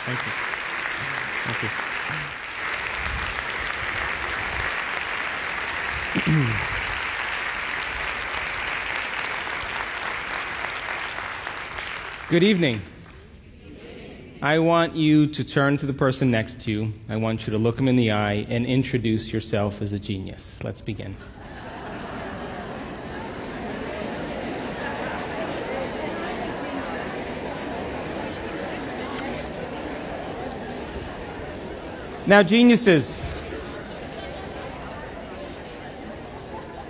Thank you. Thank you. Good evening. I want you to turn to the person next to you. I want you to look him in the eye and introduce yourself as a genius. Let's begin. Now, geniuses,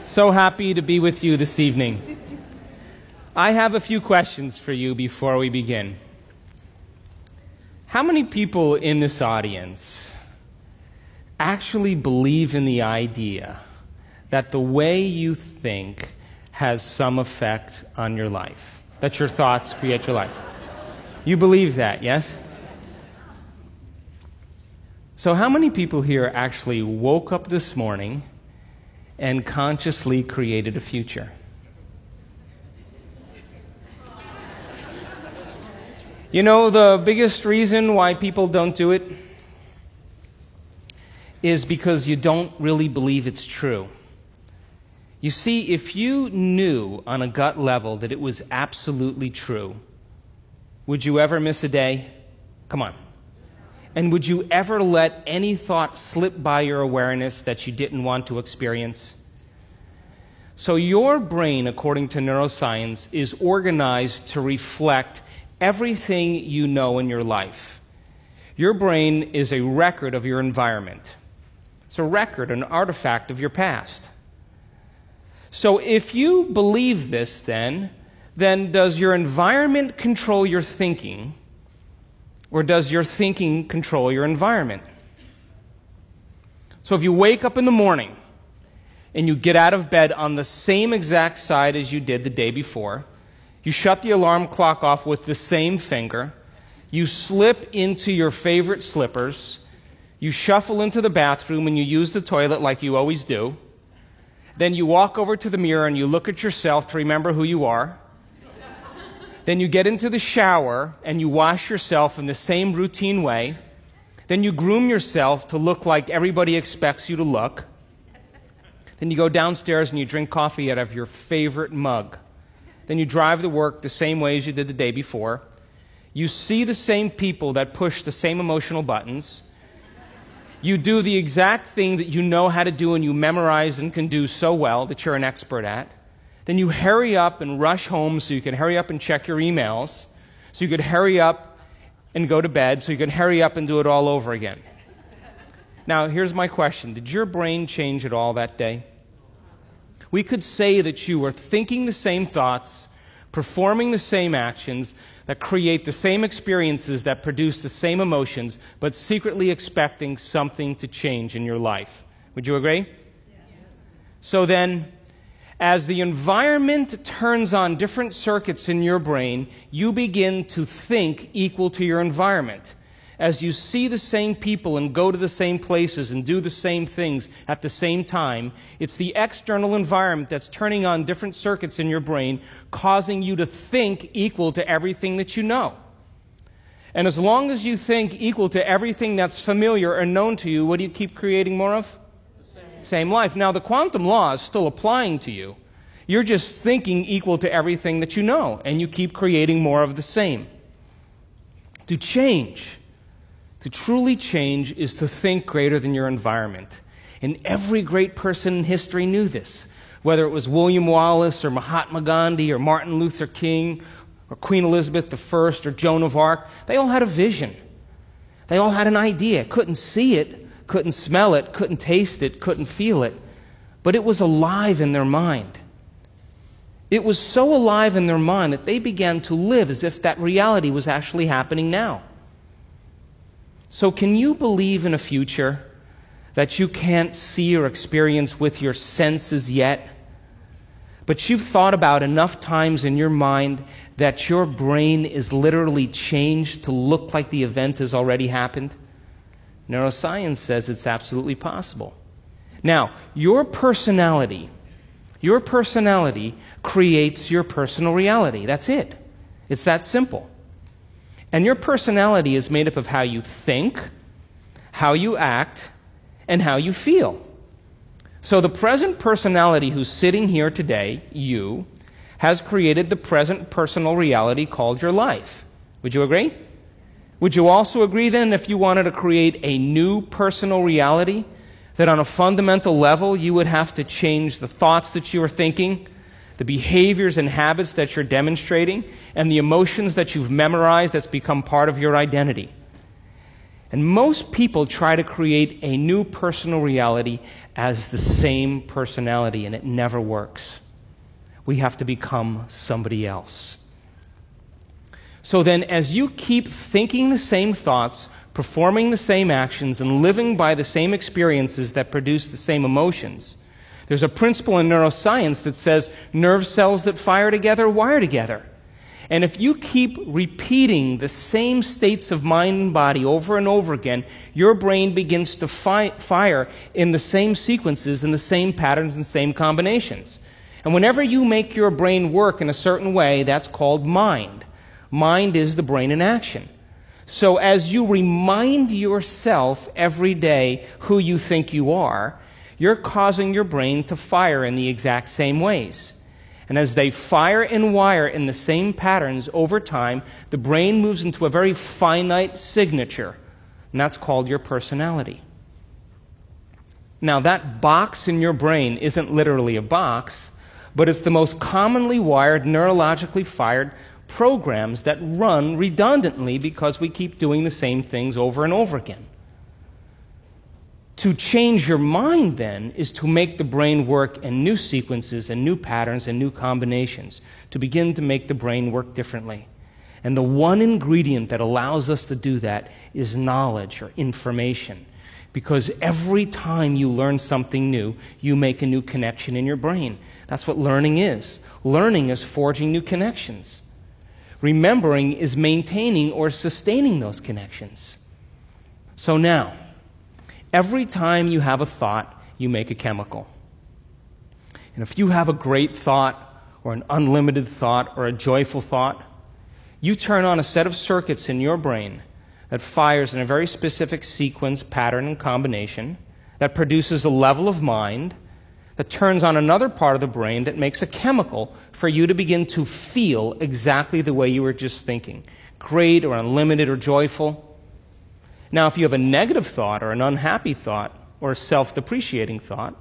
so happy to be with you this evening. I have a few questions for you before we begin. How many people in this audience actually believe in the idea that the way you think has some effect on your life? That your thoughts create your life? You believe that, yes? So how many people here actually woke up this morning and consciously created a future? You know, the biggest reason why people don't do it is because you don't really believe it's true. You see, if you knew on a gut level that it was absolutely true, would you ever miss a day? Come on. And would you ever let any thought slip by your awareness that you didn't want to experience? So your brain, according to neuroscience, is organized to reflect everything you know in your life. Your brain is a record of your environment. It's a record, an artifact of your past. So if you believe this, then does your environment control your thinking? Or does your thinking control your environment? So if you wake up in the morning and you get out of bed on the same exact side as you did the day before, you shut the alarm clock off with the same finger, you slip into your favorite slippers, you shuffle into the bathroom and you use the toilet like you always do, then you walk over to the mirror and you look at yourself to remember who you are. Then you get into the shower and you wash yourself in the same routine way. Then you groom yourself to look like everybody expects you to look. Then you go downstairs and you drink coffee out of your favorite mug. Then you drive to work the same way as you did the day before. You see the same people that push the same emotional buttons. You do the exact thing that you know how to do and you memorize and can do so well that you're an expert at. Then you hurry up and rush home so you can hurry up and check your emails, so you could hurry up and go to bed, so you can hurry up and do it all over again. Now, here's my question. Did your brain change at all that day? We could say that you were thinking the same thoughts, performing the same actions, that create the same experiences, that produce the same emotions, but secretly expecting something to change in your life. Would you agree? Yes. So then, as the environment turns on different circuits in your brain, you begin to think equal to your environment. As you see the same people and go to the same places and do the same things at the same time, it's the external environment that's turning on different circuits in your brain, causing you to think equal to everything that you know. And as long as you think equal to everything that's familiar or known to you, what do you keep creating more of? Same life. Now, the quantum law is still applying to you. You're just thinking equal to everything that you know, and you keep creating more of the same. To change, to truly change, is to think greater than your environment. And every great person in history knew this. Whether it was William Wallace or Mahatma Gandhi or Martin Luther King or Queen Elizabeth I or Joan of Arc, they all had a vision. They all had an idea. Couldn't see it, couldn't smell it, couldn't taste it, couldn't feel it, but it was alive in their mind. It was so alive in their mind that they began to live as if that reality was actually happening now. So can you believe in a future that you can't see or experience with your senses yet, but you've thought about enough times in your mind that your brain is literally changed to look like the event has already happened? Neuroscience says it's absolutely possible. Now, your personality creates your personal reality. That's it. It's that simple. And your personality is made up of how you think, how you act, and how you feel. So the present personality who's sitting here today, you, has created the present personal reality called your life. Would you agree? Would you also agree then, if you wanted to create a new personal reality, that on a fundamental level you would have to change the thoughts that you are thinking, the behaviors and habits that you're demonstrating, and the emotions that you've memorized that's become part of your identity? And most people try to create a new personal reality as the same personality, and it never works. We have to become somebody else. So then, as you keep thinking the same thoughts, performing the same actions, and living by the same experiences that produce the same emotions, there's a principle in neuroscience that says nerve cells that fire together wire together. And if you keep repeating the same states of mind and body over and over again, your brain begins to fire in the same sequences, in the same patterns and same combinations. And whenever you make your brain work in a certain way, that's called mind. Mind is the brain in action. So as you remind yourself every day who you think you are, you're causing your brain to fire in the exact same ways. And as they fire and wire in the same patterns over time, the brain moves into a very finite signature, and that's called your personality. Now, that box in your brain isn't literally a box, but it's the most commonly wired, neurologically fired programs that run redundantly because we keep doing the same things over and over again. To change your mind, then, is to make the brain work in new sequences and new patterns and new combinations, to begin to make the brain work differently. And the one ingredient that allows us to do that is knowledge or information. Because every time you learn something new, you make a new connection in your brain. That's what learning is. Learning is forging new connections. Remembering is maintaining or sustaining those connections. So now, every time you have a thought, you make a chemical. And if you have a great thought, or an unlimited thought, or a joyful thought, you turn on a set of circuits in your brain that fires in a very specific sequence, pattern, and combination, that produces a level of mind, that turns on another part of the brain that makes a chemical for you to begin to feel exactly the way you were just thinking, great or unlimited or joyful. Now, if you have a negative thought or an unhappy thought or a self-depreciating thought,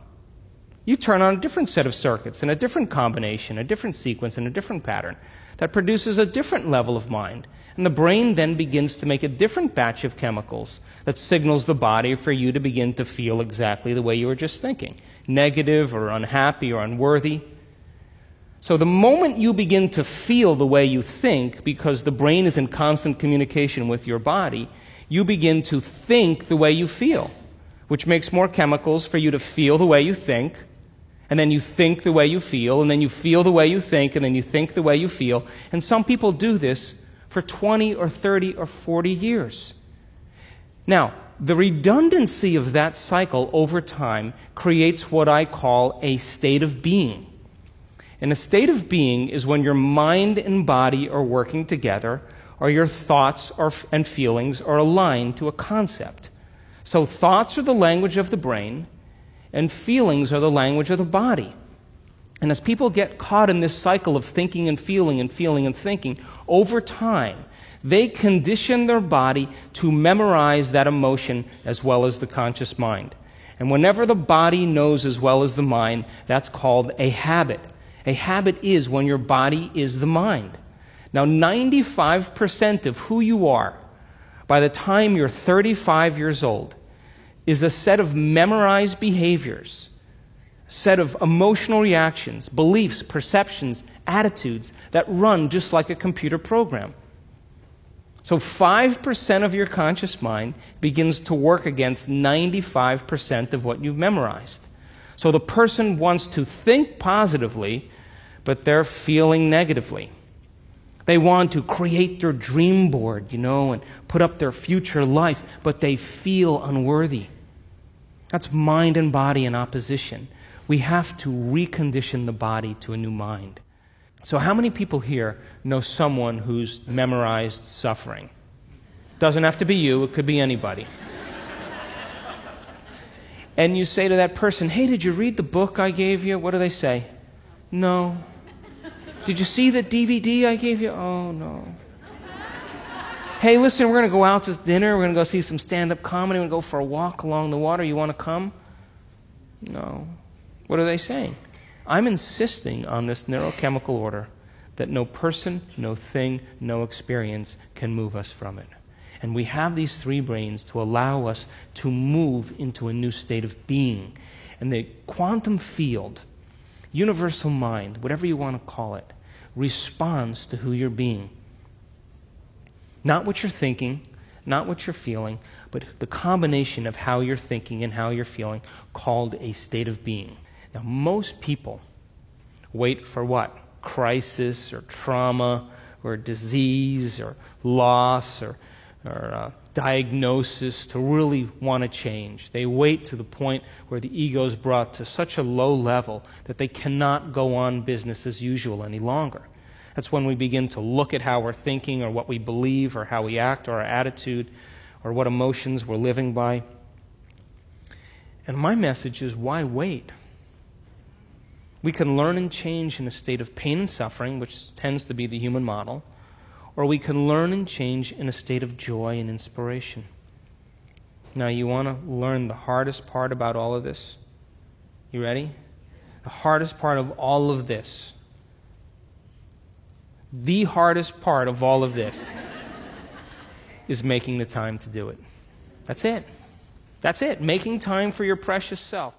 you turn on a different set of circuits and a different combination, a different sequence, and a different pattern that produces a different level of mind. And the brain then begins to make a different batch of chemicals that signals the body for you to begin to feel exactly the way you were just thinking, negative or unhappy or unworthy. So the moment you begin to feel the way you think, because the brain is in constant communication with your body, you begin to think the way you feel, which makes more chemicals for you to feel the way you think, and then you think the way you feel, and then you feel the way you think, and then you think the way you feel. And some people do this for 20 or 30 or 40 years. Now, the redundancy of that cycle over time creates what I call a state of being. And a state of being is when your mind and body are working together, or your thoughts and feelings are aligned to a concept. So thoughts are the language of the brain, and feelings are the language of the body. And as people get caught in this cycle of thinking and feeling and feeling and thinking, over time, they condition their body to memorize that emotion as well as the conscious mind. And whenever the body knows as well as the mind, that's called a habit. A habit is when your body is the mind. Now, 95% of who you are by the time you're 35 years old is a set of memorized behaviors, a set of emotional reactions, beliefs, perceptions, attitudes that run just like a computer program. So 5% of your conscious mind begins to work against 95% of what you've memorized. So the person wants to think positively, but they're feeling negatively. They want to create their dream board, and put up their future life, but they feel unworthy. That's mind and body in opposition. We have to recondition the body to a new mind. So how many people here know someone who's memorized suffering? Doesn't have to be you, it could be anybody. And you say to that person, hey, did you read the book I gave you? What do they say? No. Did you see the DVD I gave you? Oh, no. Hey, listen, we're going to go out to dinner. We're going to go see some stand-up comedy. We're going to go for a walk along the water. You want to come? No. What are they saying? I'm insisting on this neurochemical order that no person, no thing, no experience can move us from it. And we have these three brains to allow us to move into a new state of being. And the quantum field, universal mind, whatever you want to call it, responds to who you're being. Not what you're thinking, not what you're feeling, but the combination of how you're thinking and how you're feeling, called a state of being. Now, most people wait for what? Crisis or trauma or disease or loss or diagnosis to really want to change. They wait to the point where the ego is brought to such a low level that they cannot go on business as usual any longer. That's when we begin to look at how we're thinking or what we believe or how we act or our attitude or what emotions we're living by. And my message is, why wait? We can learn and change in a state of pain and suffering, which tends to be the human model, or we can learn and change in a state of joy and inspiration. Now, you want to learn the hardest part about all of this? You ready? The hardest part of all of this, the hardest part of all of this is making the time to do it. That's it. That's it. Making time for your precious self.